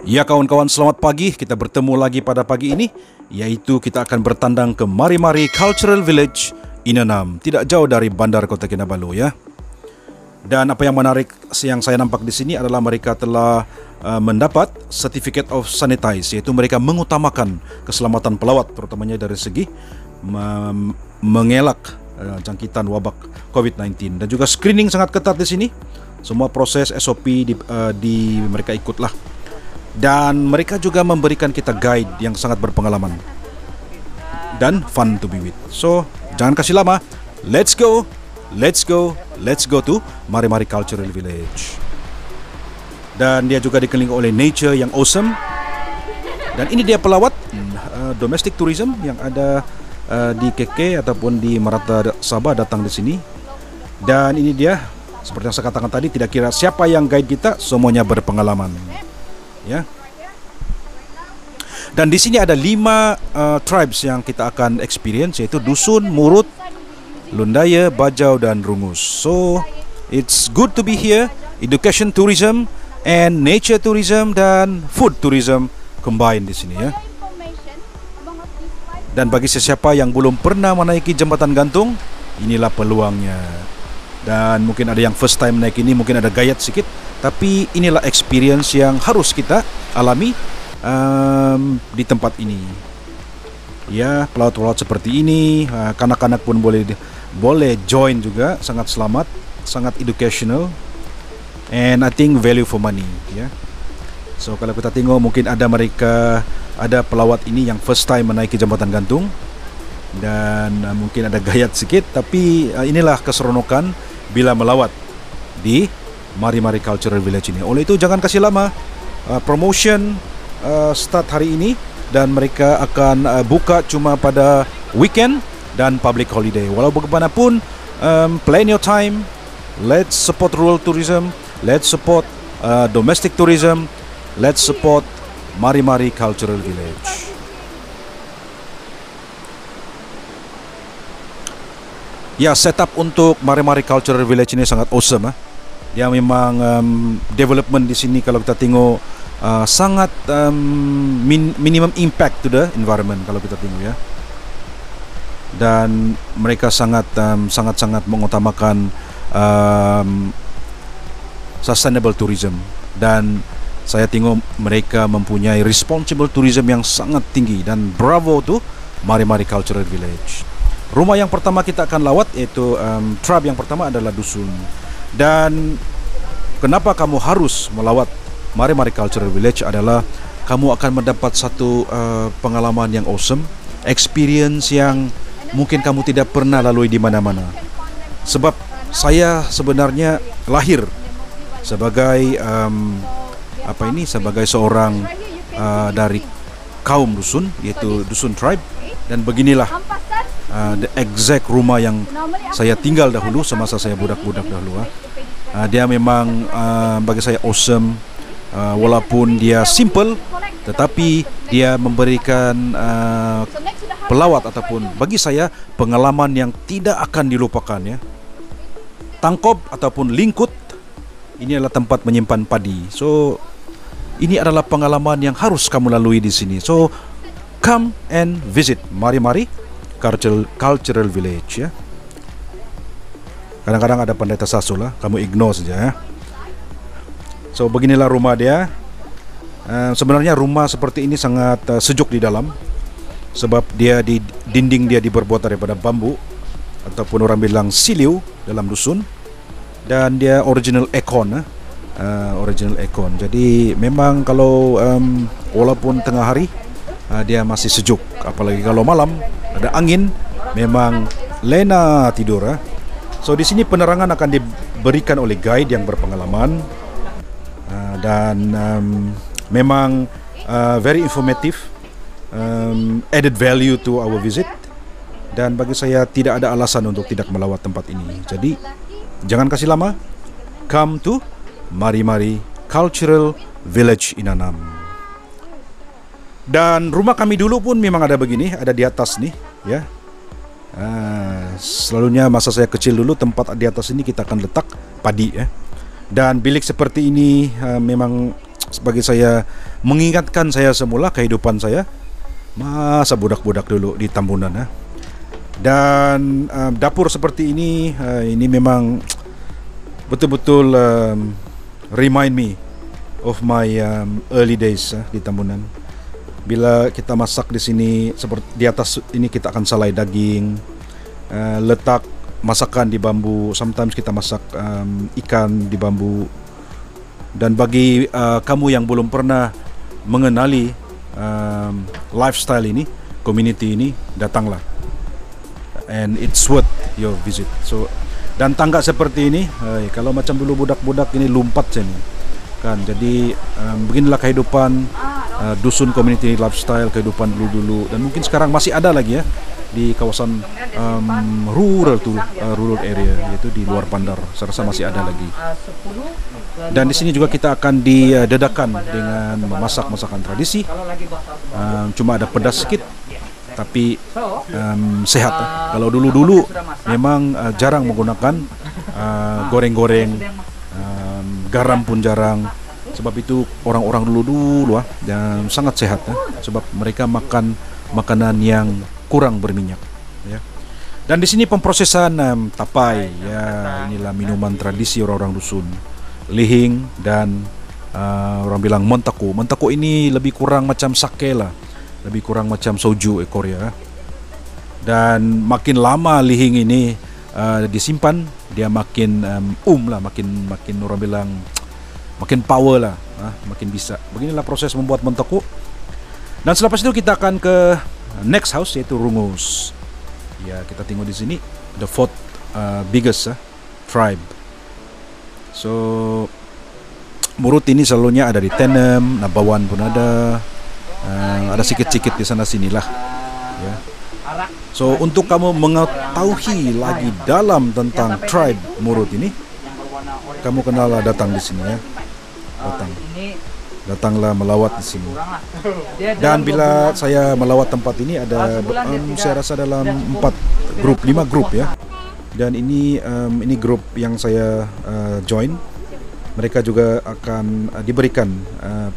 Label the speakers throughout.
Speaker 1: Ya kawan-kawan, selamat pagi. Kita bertemu lagi pada pagi ini, yaitu kita akan bertandang ke Mari-Mari Cultural Village Inanam, tidak jauh dari Bandar Kota Kinabalu ya. Dan apa yang menarik yang saya nampak di sini adalah mereka telah mendapat Certificate of Sanitize, yaitu mereka mengutamakan keselamatan pelawat, terutamanya dari segi mengelak jangkitan wabak COVID-19, dan juga screening sangat ketat di sini. Semua proses SOP di mereka ikutlah. Dan mereka juga memberikan kita guide yang sangat berpengalaman dan fun to be with. So, jangan kasih lama. Let's go to Mari-Mari Cultural Village. Dan dia juga dikelilingi oleh nature yang awesome. Dan ini dia pelawat domestic tourism yang ada di KK ataupun di Merata Sabah datang di sini. Dan ini dia, seperti yang saya katakan tadi, tidak kira siapa yang guide kita, semuanya berpengalaman. Ya. Dan di sini ada 5 tribes yang kita akan experience, yaitu Dusun, Murut, Lundaya, Bajau, dan Rungus. So it's good to be here. Education tourism and nature tourism dan food tourism combine di sini ya. Dan bagi sesiapa yang belum pernah menaiki jembatan gantung, inilah peluangnya. Dan mungkin ada yang first time naik ini, mungkin ada gayat sedikit, tapi inilah experience yang harus kita alami di tempat ini. Ya, pelaut-pelaut seperti ini, kanak-kanak pun boleh join juga, sangat selamat, sangat educational, and I think value for money. Ya, so kalau kita tengok mungkin ada pelawat ini yang first time menaiki jembatan gantung, dan mungkin ada gayat sedikit, tapi inilah keseronokan bila melawat di Mari-Mari Cultural Village ini. Oleh itu jangan kasih lama, promotion start hari ini, dan mereka akan buka cuma pada weekend dan public holiday. Walau bagaimanapun, plan your time. Let's support rural tourism, let's support domestic tourism, let's support Mari-Mari Cultural Village. Ya, setup untuk Mari-Mari Cultural Village ini sangat awesome. Dia memang development di sini kalau kita tengok sangat minimum impact to the environment kalau kita tengok ya. Dan mereka sangat mengutamakan sustainable tourism, dan saya tengok mereka mempunyai responsible tourism yang sangat tinggi, dan bravo to Mari-Mari Cultural Village. Rumah yang pertama kita akan lawat yaitu tribe yang pertama adalah Dusun. Dan kenapa kamu harus melawat Mari-Mari Cultural Village adalah kamu akan mendapat satu pengalaman yang awesome, experience yang mungkin kamu tidak pernah lalui di mana-mana. Sebab saya sebenarnya lahir sebagai sebagai seorang dari kaum Dusun, yaitu Dusun Tribe, dan beginilah the exact rumah yang saya tinggal dahulu semasa saya budak-budak dahulu. Dia memang bagi saya awesome, walaupun dia simple, tetapi dia memberikan pelawat ataupun bagi saya pengalaman yang tidak akan dilupakan ya. Tangkob ataupun Lingkut, ini adalah tempat menyimpan padi. So ini adalah pengalaman yang harus kamu lalui di sini. So come and visit Mari-Mari Cultural Village ya. Kadang-kadang ada pendeta sasul lah, kamu ignore saja ya. So beginilah rumah dia. Sebenarnya rumah seperti ini sangat sejuk di dalam, sebab dia di dinding dia diperbuat daripada bambu ataupun orang bilang siliu dalam dusun, dan dia original aircon. Jadi memang kalau walaupun tengah hari dia masih sejuk, apalagi kalau malam ada angin, memang lena tidur. So di sini penerangan akan diberikan oleh guide yang berpengalaman, dan memang very informative, added value to our visit, dan bagi saya tidak ada alasan untuk tidak melawat tempat ini. Jadi jangan kasih lama, come to Mari-Mari Cultural Village Inanam. Dan rumah kami dulu pun memang ada begini, ada di atas nih ya. Selalunya masa saya kecil dulu, tempat di atas ini kita akan letak padi ya. Dan bilik seperti ini memang bagi saya mengingatkan saya semula kehidupan saya masa budak-budak dulu di Tambunan ya. Dan dapur seperti ini memang betul-betul remind me of my early days di Tambunan. Bila kita masak di sini, seperti di atas ini kita akan salai daging, letak masakan di bambu. Sometimes kita masak ikan di bambu. Dan bagi kamu yang belum pernah mengenali lifestyle ini, community ini, datanglah. And it's worth your visit. So, dan tangga seperti ini, kalau macam dulu budak-budak ini lompat sini, kan. Jadi beginilah kehidupan dusun community lifestyle, kehidupan dulu-dulu, dan mungkin sekarang masih ada lagi ya di kawasan rural area, yaitu di luar bandar. Saya rasa masih ada lagi. Dan di sini juga kita akan didedahkan dengan memasak masakan tradisi. Cuma ada pedas sedikit, tapi sehat. Kalau dulu-dulu memang jarang menggunakan goreng-goreng, garam pun jarang. Sebab itu orang-orang dulu yang sangat sehat ya. Sebab mereka makan makanan yang kurang berminyak ya. Dan di sini pemprosesan tapai ya, inilah minuman tradisi orang-orang dusun. Lihing dan orang bilang montaku. Montaku ini lebih kurang macam sake lah. Lebih kurang macam soju Korea. Dan makin lama lihing ini disimpan, dia makin makin orang bilang makin power lah, makin bisa. Beginilah proses membuat montaku. Dan selepas itu kita akan ke next house, yaitu Rungus. Ya, kita tengok di sini the fourth biggest tribe. So Murut ini selalunya ada di Tenem, Nabawan pun ada sikit-sikit di sana sinilah. Ya. So untuk kamu mengetahui lagi dalam tentang tribe Murut ini, kamu kenalah datang di sini ya. Datanglah melawat di sini. Dan bila saya melawat tempat ini ada saya rasa dalam 5 grup ya. Dan ini grup yang saya join. Mereka juga akan diberikan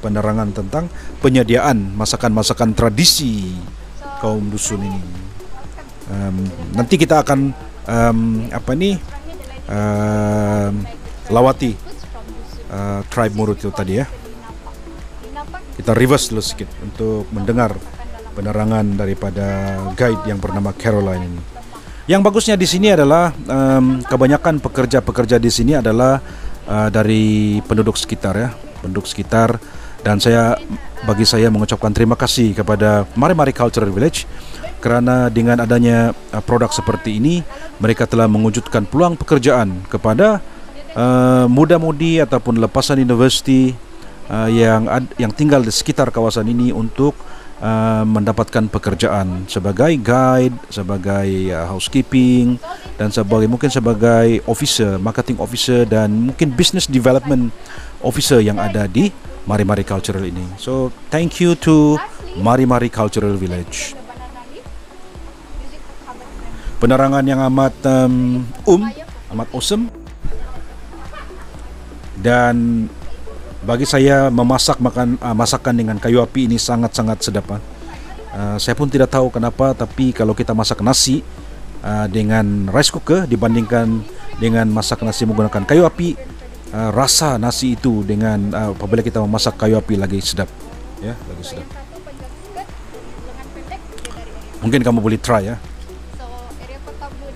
Speaker 1: penerangan tentang penyediaan masakan-masakan tradisi kaum dusun ini. Nanti kita akan lawati tribe Murut itu tadi ya. Kita reverse dulu sedikit untuk mendengar penerangan daripada guide yang bernama Caroline ini. Yang bagusnya di sini adalah kebanyakan pekerja-pekerja di sini adalah dari penduduk sekitar ya, penduduk sekitar. Dan bagi saya mengucapkan terima kasih kepada Mari Mari Cultural Village kerana dengan adanya produk seperti ini, mereka telah mewujudkan peluang pekerjaan kepada muda-mudi ataupun lepasan universiti yang tinggal di sekitar kawasan ini untuk mendapatkan pekerjaan sebagai guide, sebagai housekeeping, dan mungkin sebagai officer, marketing officer, dan mungkin business development officer yang ada di Mari Mari Cultural ini. So thank you to Mari Mari Cultural Village. Penerangan yang amat amat awesome. Dan bagi saya memasak masakan dengan kayu api ini sangat-sangat sedap. Saya pun tidak tahu kenapa, tapi kalau kita masak nasi dengan rice cooker dibandingkan dengan masak nasi menggunakan kayu api, rasa nasi itu dengan apabila kita memasak kayu api lagi sedap, ya, lagi sedap. Mungkin kamu boleh try ya.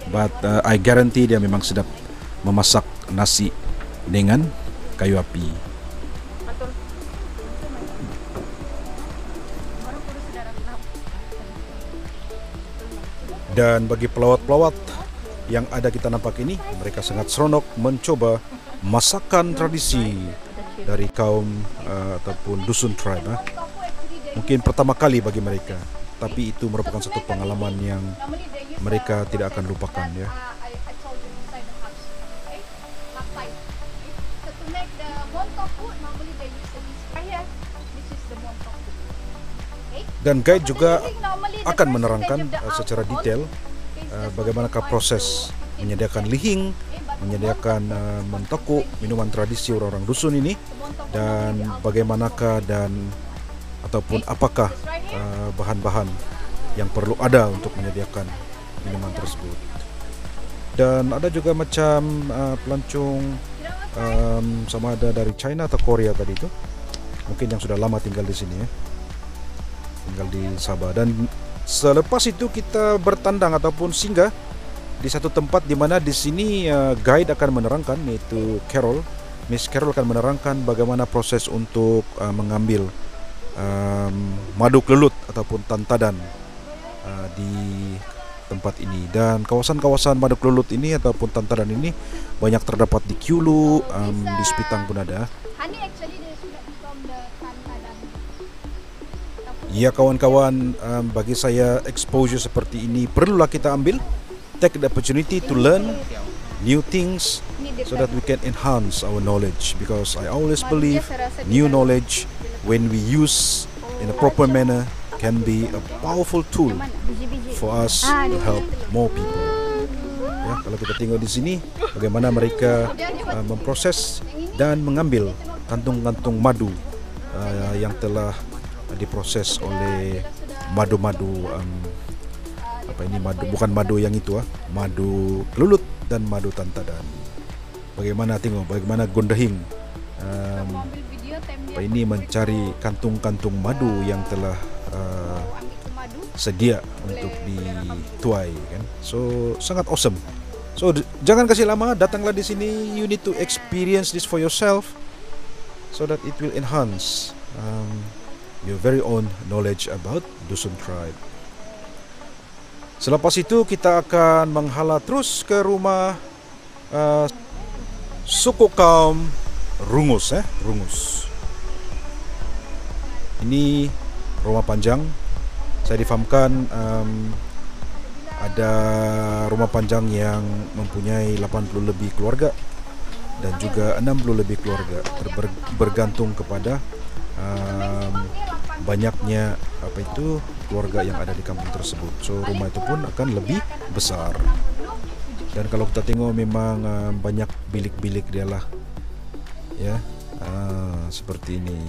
Speaker 1: But I guarantee dia memang sedap memasak nasi dengan kayu api. Dan bagi pelawat-pelawat yang ada kita nampak ini, mereka sangat seronok mencoba masakan tradisi dari kaum ataupun dusun tribe. Mungkin pertama kali bagi mereka, tapi itu merupakan satu pengalaman yang mereka tidak akan lupakan ya. Dan guide juga akan menerangkan secara detail bagaimanakah proses menyediakan lihing, menyediakan mentokok minuman tradisi orang-orang dusun ini, dan bagaimanakah dan ataupun apakah bahan-bahan yang perlu ada untuk menyediakan minuman tersebut. Dan ada juga macam pelancong sama ada dari China atau Korea tadi itu, mungkin yang sudah lama tinggal di sini ya, tinggal di Sabah. Dan selepas itu kita bertandang ataupun singgah di satu tempat di mana di sini guide akan menerangkan, yaitu Miss Carol akan menerangkan bagaimana proses untuk mengambil madu kelulut ataupun tantadan di tempat ini. Dan kawasan-kawasan madu kelulut ini ataupun tantadan ini banyak terdapat di Kyulu, di Sepitang pun ada. Ya kawan-kawan, bagi saya exposure seperti ini perlulah kita ambil, take the opportunity to learn new things so that we can enhance our knowledge, because I always believe new knowledge when we use in a proper manner can be a powerful tool for us to help more people. Ya, kalau kita tengok di sini bagaimana mereka memproses dan mengambil kantung-kantung madu yang telah diproses oleh madu-madu bukan madu yang itu madu kelulut dan madu tantadan. Bagaimana Gondahing ini mencari kantung-kantung madu yang telah sedia untuk dituai kan. So sangat awesome. So jangan kasih lama, datanglah di sini. You need to experience this for yourself so that it will enhance your very own knowledge about Dusun Tribe. Selepas itu kita akan menghala terus ke rumah suku kaum Rungus. Ini rumah panjang. Saya difahamkan ada rumah panjang yang mempunyai 80 lebih keluarga dan juga 60 lebih keluarga, bergantung kepada banyaknya keluarga yang ada di kampung tersebut. So rumah itu pun akan lebih besar. Dan kalau kita tengok memang banyak bilik-bilik dia lah, ya, seperti ini.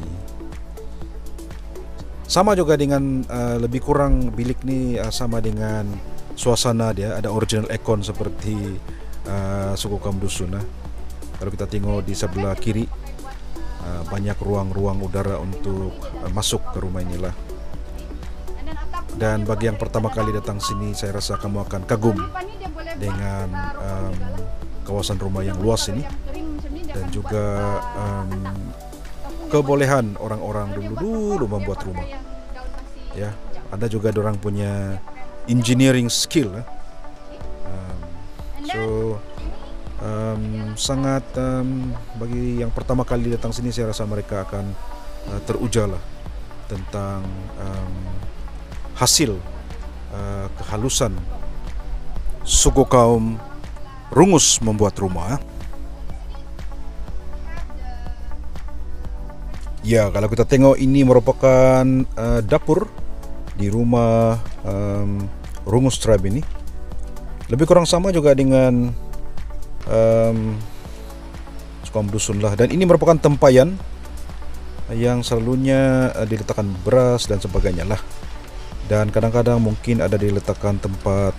Speaker 1: Sama juga dengan lebih kurang bilik ni sama dengan suasana dia, ada original aircon seperti suku kaum dusun. Kalau kita tengok di sebelah kiri banyak ruang-ruang udara untuk masuk ke rumah inilah. Dan bagi yang pertama kali datang sini, saya rasa kamu akan kagum dengan kawasan rumah yang luas ini, dan juga kebolehan orang-orang dulu membuat rumah. Ya, ada juga orang punya engineering skill. Sangat bagi yang pertama kali datang sini, saya rasa mereka akan teruja lah tentang hasil kehalusan suku kaum Rungus membuat rumah. Ya, kalau kita tengok ini merupakan dapur di rumah Rungus Tribe ini. Lebih kurang sama juga dengan kaum dusun lah. Dan ini merupakan tempayan yang selalunya diletakkan beras dan sebagainya lah. Dan kadang-kadang mungkin ada diletakkan tempat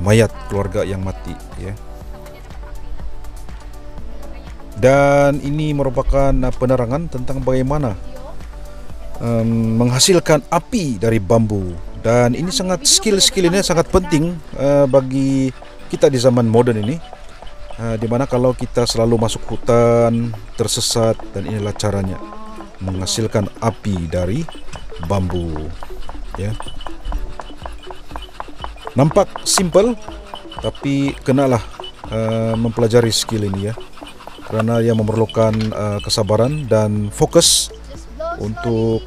Speaker 1: mayat keluarga yang mati, ya. Dan ini merupakan penerangan tentang bagaimana menghasilkan api dari bambu. Dan ini sangat skill ini sangat penting bagi kita di zaman moden ini, di mana kalau kita selalu masuk hutan tersesat, dan inilah caranya menghasilkan api dari bambu, ya. Nampak simple, tapi kenalah mempelajari skill ini, ya, karena ia memerlukan kesabaran dan fokus untuk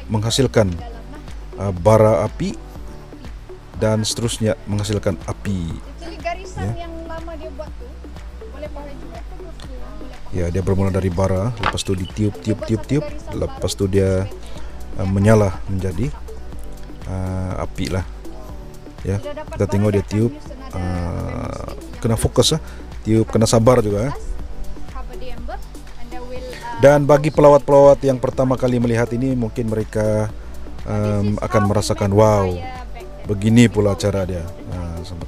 Speaker 1: menghasilkan bara api dan seterusnya menghasilkan api, ya. Dia bermula dari bara, lepas tu ditiup, lepas tu dia menyala menjadi api lah, ya. Kita tengok dia tiup kena fokus tiup kena sabar juga. Dan bagi pelawat-pelawat yang pertama kali melihat ini, mungkin mereka akan merasakan wow, begini pula cara dia,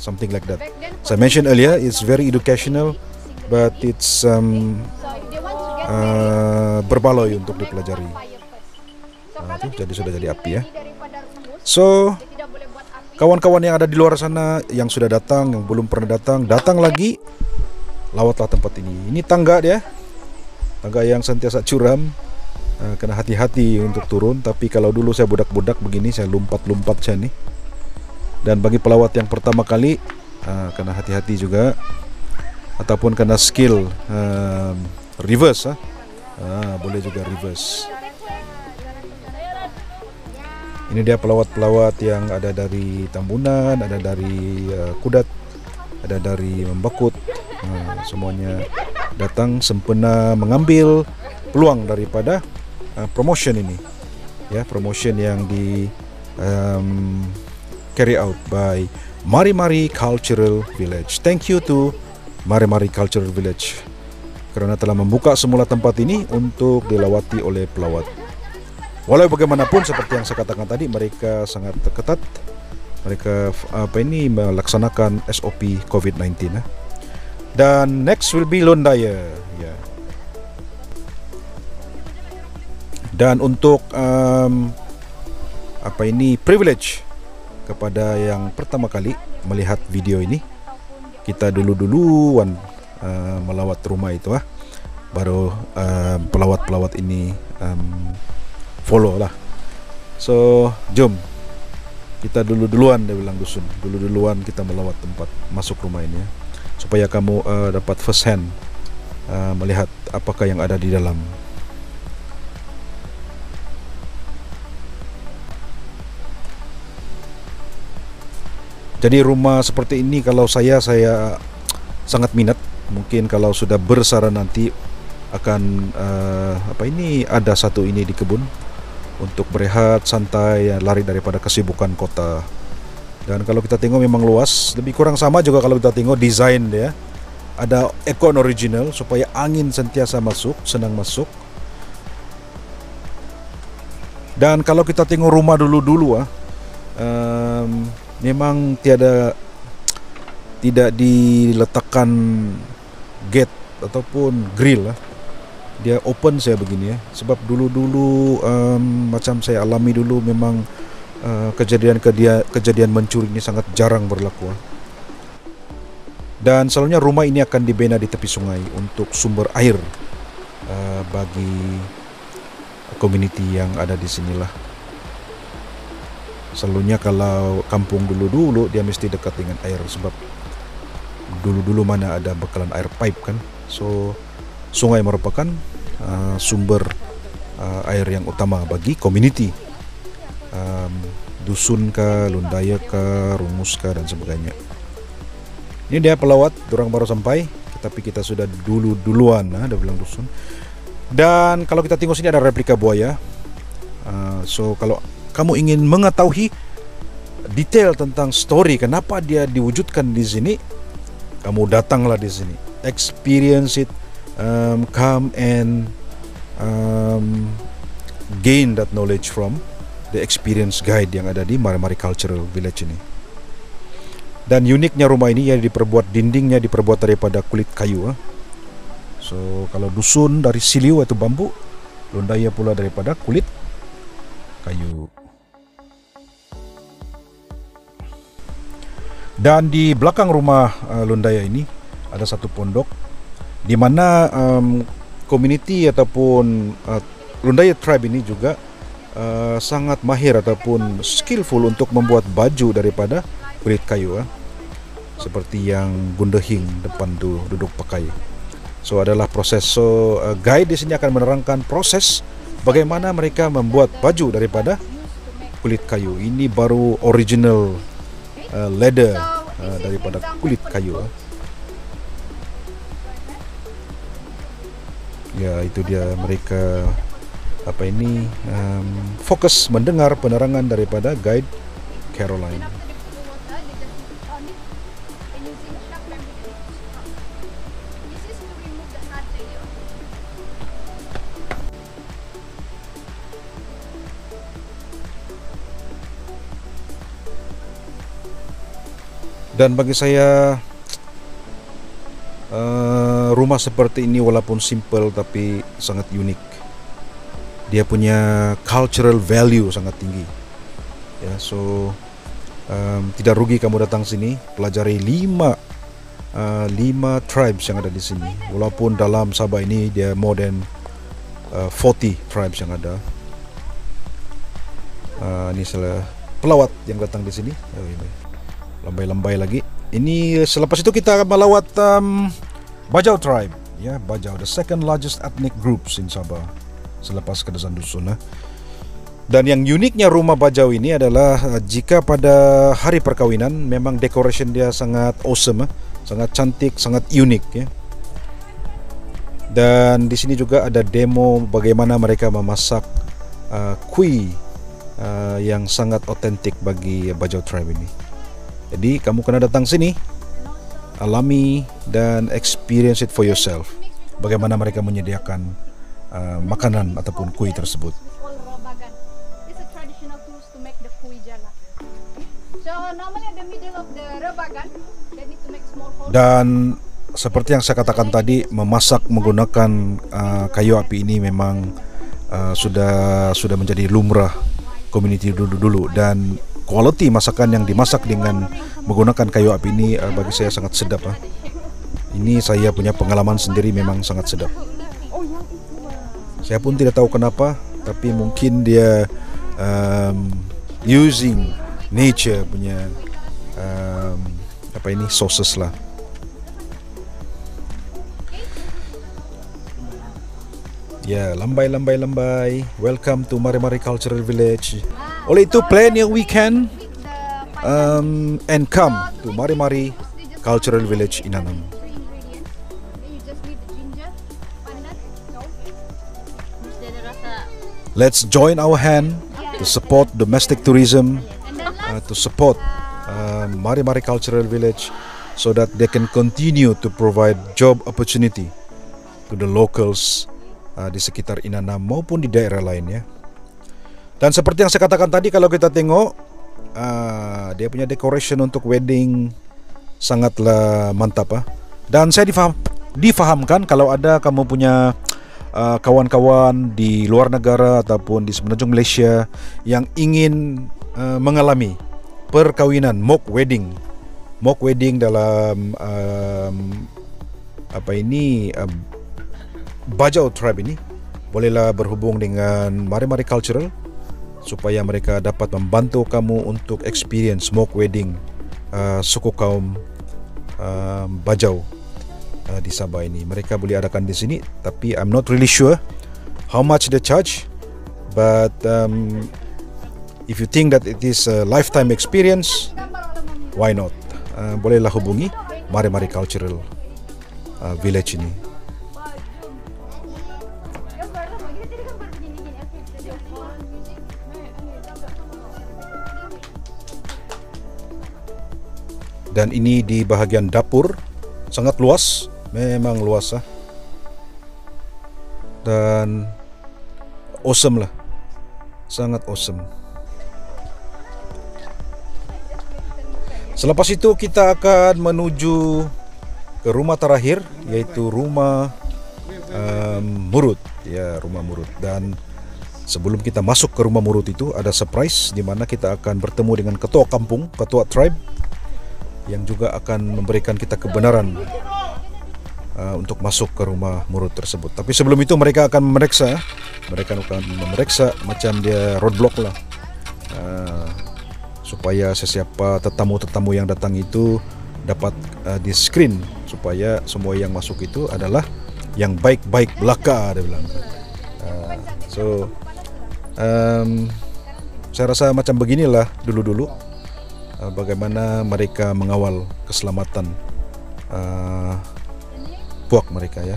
Speaker 1: something like that. As I mentioned earlier, it's very educational, but it's berbaloi untuk dipelajari. Tuh, jadi sudah jadi api ya. So, kawan-kawan yang ada di luar sana yang sudah datang, yang belum pernah datang, datang lagi, lawatlah tempat ini. Ini tangga dia, tangga yang sentiasa curam. Kena hati-hati untuk turun. Tapi kalau dulu saya budak-budak begini, saya lompat-lompat saja nih. Dan bagi pelawat yang pertama kali, kena hati-hati juga, ataupun kena skill reverse, boleh juga reverse. Ini dia pelawat-pelawat yang ada dari Tambunan, ada dari Kudat, ada dari Membakut. Semuanya datang sempena mengambil peluang daripada promotion ini, ya, promotion yang di carry out by Mari Mari Cultural Village. Thank you to Mari Mari Cultural Village kerana telah membuka semula tempat ini untuk dilawati oleh pelawat. Walau bagaimanapun, seperti yang saya katakan tadi, mereka sangat ketat. Mereka melaksanakan SOP COVID-19. Dan next will be Londaya, ya. Dan untuk privilege kepada yang pertama kali melihat video ini, kita duluan melawat rumah itu, baru pelawat-pelawat ini follow lah. So jom kita duluan, dia bilang dusun, duluan kita melawat tempat masuk rumah ini, ya, supaya kamu dapat first hand melihat apakah yang ada di dalam. Jadi rumah seperti ini kalau saya sangat minat. Mungkin kalau sudah bersara nanti akan ada satu ini di kebun untuk berehat santai, lari daripada kesibukan kota. Dan kalau kita tengok memang luas, lebih kurang sama juga kalau kita tengok desain dia. Ada aircon original supaya angin sentiasa masuk, senang masuk. Dan kalau kita tengok rumah dulu memang tidak diletakkan gate ataupun grill lah. Dia open saya begini, ya. Sebab dulu macam saya alami dulu, memang kejadian mencuri ini sangat jarang berlaku. Dan selalunya rumah ini akan dibina di tepi sungai untuk sumber air bagi community yang ada di sinilah. Selalunya kalau kampung dulu dia mesti dekat dengan air, sebab dulu mana ada bekalan air pipe kan. So sungai merupakan sumber air yang utama bagi community, dusun kah, Lundaya kah, Rumus kah, dan sebagainya. Ini dia pelawat, dorang baru sampai, tapi kita sudah duluan, ada bilang dusun. Dan kalau kita tengok sini ada replika buaya. So kalau kamu ingin mengetahui detail tentang story kenapa dia diwujudkan di sini, kamu datanglah di sini, experience it, come and gain that knowledge from the experience guide yang ada di Mari Mari Cultural Village ini. Dan uniknya rumah ini, ya, dindingnya diperbuat daripada kulit kayu. So kalau dusun dari siliu atau bambu, Lundaya pula daripada kulit kayu. Dan di belakang rumah Lundaya ini ada satu pondok di mana community ataupun Lundaya tribe ini juga sangat mahir ataupun skillful untuk membuat baju daripada kulit kayu, seperti yang Gundehing depan tu duduk pakai. So adalah proses. So guide di sini akan menerangkan proses bagaimana mereka membuat baju daripada kulit kayu. Ini baru original leather daripada kulit kayu. Ya, itu dia mereka fokus mendengar penerangan daripada guide Caroline. Dan bagi saya rumah seperti ini walaupun simple tapi sangat unik. Dia punya cultural value sangat tinggi. Ya, so tidak rugi kamu datang sini, pelajari 5 tribes yang ada di sini. Walaupun dalam Sabah ini dia more than 40 tribes yang ada. Ini salah pelawat yang datang di sini. Ini lambai-lambai lagi. Ini selepas itu kita akan melawat Bajau tribe, ya, Bajau, the second largest ethnic groups in Sabah selepas Kedasan Dusun. Dan yang uniknya rumah Bajau ini adalah jika pada hari perkawinan memang decoration dia sangat awesome, sangat cantik, sangat unik, ya. Dan di sini juga ada demo bagaimana mereka memasak kuih yang sangat otentik bagi Bajau tribe ini. Jadi kamu kena datang sini, alami dan experience it for yourself. Bagaimana mereka menyediakan makanan ataupun kuih tersebut.
Speaker 2: It's a traditional tools to make the kuih jala. So normally at the middle of the rebagan, they need to make small hole.
Speaker 1: Dan seperti yang saya katakan tadi, memasak menggunakan kayu api ini memang sudah menjadi lumrah community dulu, dan quality masakan yang dimasak dengan menggunakan kayu api ini bagi saya sangat sedap. Ini saya punya pengalaman sendiri, memang sangat sedap. Saya pun tidak tahu kenapa, tapi mungkin dia using nature punya sauces lah. Ya, lambai. Welcome to Mari Mari Cultural Village. Oleh itu, plan your weekend and come to Mari Mari Cultural Village Inanam. Let's join our hand to support domestic tourism, to support Mari Mari Cultural Village, so that they can continue to provide job opportunity to the locals di sekitar Inanam maupun di daerah lainnya. Dan seperti yang saya katakan tadi, kalau kita tengok dia punya decoration untuk wedding sangatlah mantap. Dan saya difahamkan kalau ada kamu punya kawan-kawan di luar negara ataupun di semenanjung Malaysia yang ingin mengalami perkawinan mock wedding dalam Bajau tribe ini, bolehlah berhubung dengan Mari Mari Cultural supaya mereka dapat membantu kamu untuk experience mock wedding suku kaum Bajau di Sabah ini. Mereka boleh adakan di sini, tapi I'm not really sure how much they charge, but if you think that it is a lifetime experience, why not? Bolehlah hubungi Mari Mari Cultural Village ini. Dan ini di bahagian dapur, sangat luas, memang luas. Dan awesome lah, sangat awesome. Selepas itu kita akan menuju ke rumah terakhir, yaitu rumah Murut, ya, rumah Murut. Dan sebelum kita masuk ke rumah Murut itu ada surprise di mana kita akan bertemu dengan ketua kampung, ketua tribe, yang juga akan memberikan kita kebenaran untuk masuk ke rumah Murut tersebut. Tapi sebelum itu mereka akan memeriksa macam dia roadblock lah, supaya sesiapa tetamu-tetamu yang datang itu dapat di screen, supaya semua yang masuk itu adalah yang baik-baik belaka, dia bilang. Saya rasa macam beginilah dulu-dulu bagaimana mereka mengawal keselamatan puak mereka, ya.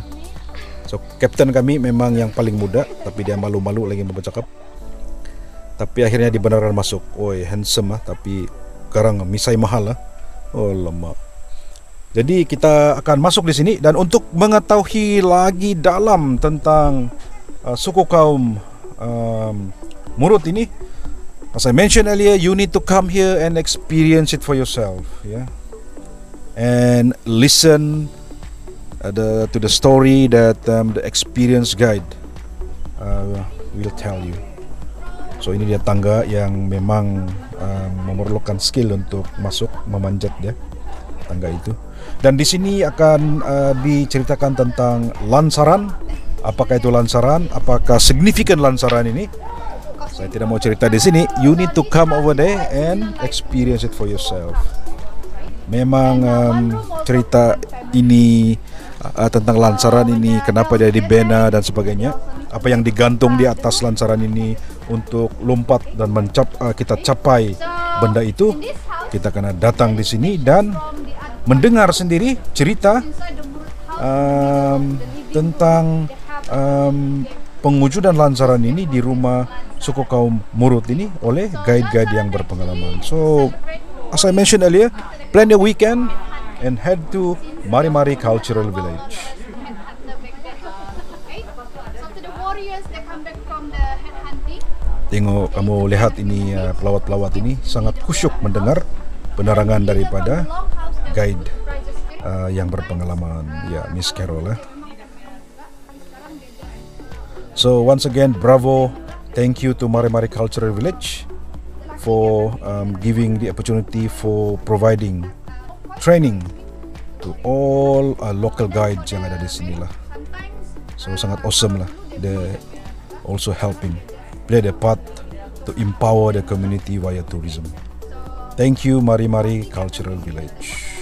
Speaker 1: So kapten kami memang yang paling muda, tapi dia malu-malu lagi bercakap. Tapi akhirnya dibenarkan masuk. Oi, handsome tapi sekarang misai mahal lah. Oh lama. Jadi kita akan masuk di sini, dan untuk mengetahui lagi dalam tentang suku kaum Murut ini, as I mentioned earlier, you need to come here and experience it for yourself, ya. and listen to the story that the experienced guide will tell you. So ini dia tangga yang memang memerlukan skill untuk masuk memanjat ya, tangga itu. Dan di sini akan diceritakan tentang lansaran. Apakah itu lansaran? Apakah signifikan lansaran ini? Saya tidak mau cerita di sini. You need to come over there and experience it for yourself. Memang cerita ini tentang lansaran ini, kenapa dia dibina dan sebagainya, apa yang digantung di atas lansaran ini untuk lompat dan kita capai benda itu, kita kena datang di sini dan mendengar sendiri cerita tentang pengujudan lansaran ini di rumah suku kaum Murut ini oleh guide-guide yang berpengalaman. So, as I mentioned earlier, plan your weekend and head to Mari Mari Cultural Village. Tengok, kamu lihat ini pelawat-pelawat ini sangat kusyuk mendengar penerangan daripada guide yang berpengalaman, ya, Miss Carol. So once again, bravo, thank you to Mari Mari Cultural Village for giving the opportunity for providing training to all local guides yang ada di sini lah. So sangat awesome lah. They also helping play their part to empower the community via tourism. Thank you Mari Mari Cultural Village.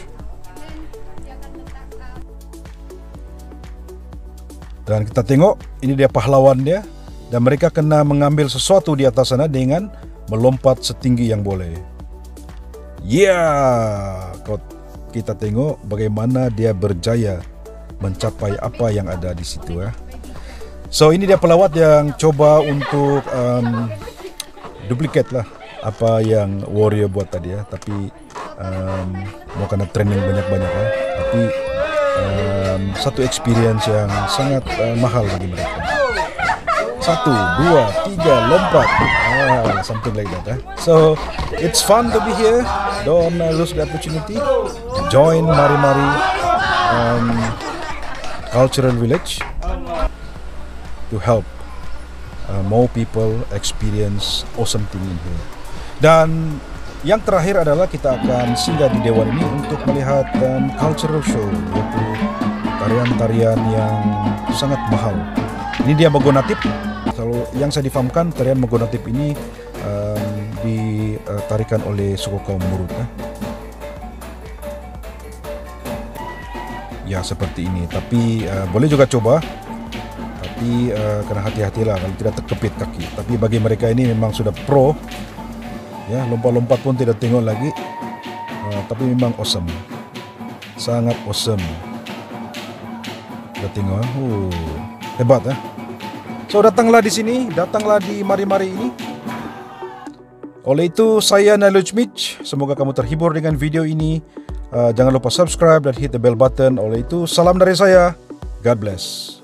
Speaker 1: Dan kita tengok, ini dia pahlawan dia, dan mereka kena mengambil sesuatu di atas sana dengan melompat setinggi yang boleh. Kita tengok bagaimana dia berjaya mencapai apa yang ada di situ ya. So ini dia pelawat yang coba untuk duplicate lah apa yang warrior buat tadi ya, tapi mau kena training banyak-banyak ya. Tapi satu experience yang sangat mahal bagi mereka. 1, 2, 3 lompat, something like that. So it's fun to be here. Don't lose the opportunity. Join Mari Mari Cultural Village to help more people experience awesome thing in here. Dan yang terakhir adalah kita akan singgah di Dewan ini untuk melihat cultural show, yaitu tarian-tarian yang sangat mahal. Ini dia Mogonatip. Kalau yang saya difahamkan, tarian Mogonatip ini ditarikan oleh suku kaum Murut. Ya seperti ini. Tapi boleh juga coba. Tapi kena hati-hatilah kalau tidak terkepit kaki. Tapi bagi mereka ini memang sudah pro. Ya, lompat-lompat pun tidak tengok lagi. Tapi memang awesome. Sangat awesome. Kita tengok. Hebat ya. So datanglah di sini, datanglah di Mari Mari ini. Oleh itu saya Nailoj Mitch. Semoga kamu terhibur dengan video ini. Jangan lupa subscribe dan hit the bell button. Oleh itu salam dari saya. God bless.